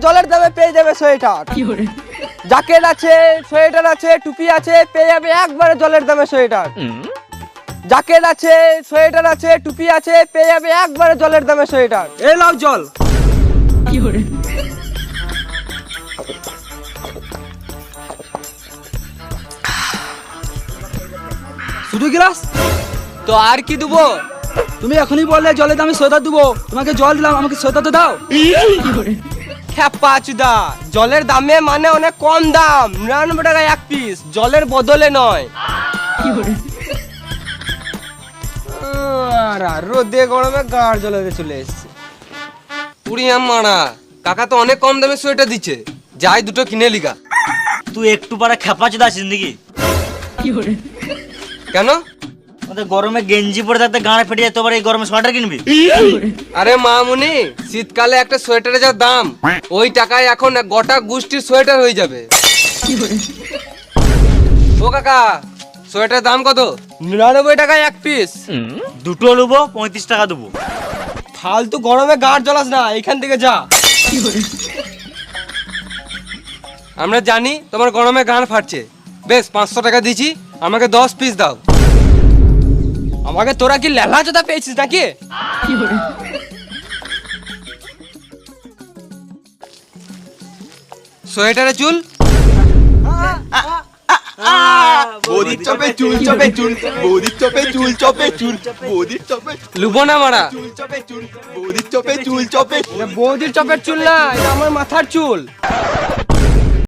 জলের দামে পেয়ে যাবে সোয়েটার। জ্যাকেট আছে, সোয়েটার আছে, টুপি আছে, পেয়ে যাবে একবারে জলের দামে সোয়েটার। জ্যাকেট আছে, সোয়েটার আছে, টুপি আছে, পেয়ে যাবে একবারে জলের দামে সোয়েটার। এই নাও জল। শুধু গ্লাস? তো আর কি দেবো? তুমি এখনই বললে জলের দামে সোয়েটার দেবো, তোমাকে জল দিলাম, আমাকে সোয়েটার তো দাও। খ্যাপাচুদা, জলের দামে মানে অনেক কম দাম, 99 টাকা এক পিস, জলের বদলে নয়। রোদে গরমে গাড় জ্বলে চলে এসছে। পুরিয়াম মারা, কাকা তো অনেক কম দামে সোয়েটার দিচ্ছে, যাই দুটো কিনে লিগা। তুই একটু পারা খেপাচোদা আছিস নাকি? কেন? ওদের গরমে গেঞ্জি পরে থাকতে গাঁড়ে ফেটে যায়, তোবার এই গরমে সোয়েটার কিনবি? আরে মামুনি, শীতকালে একটা সোয়েটারের যা দাম, ওই টাকায় এখন গোটা গোষ্ঠীর সোয়েটার হয়ে যাবে। ও কাকা, সোয়েটার দাম কত? 99 টাকা এক পিস। দুটো নেবো, 35 টাকা দেবো। ফালতু গরমে গাড় জ্বলাস না, এখান থেকে যা। আমরা জানি তোমার গরমে গান ফাটছে, বেশ 500 টাকা দিচ্ছি, আমাকে 10 পিস দাও। আমাকে তোরা কি লেলা চোদা পেয়েছিস নাকি? সোয়েটারে চুল? বৌদির চপে চুল চপে চুল, বৌদির চপে চুল চপে চুল, বৌদির চপে লুবো না মারা। চুল চপে চুল, বৌদির চপে চুল চপে। বৌদির চপের চুল না, এটা আমার মাথার চুল।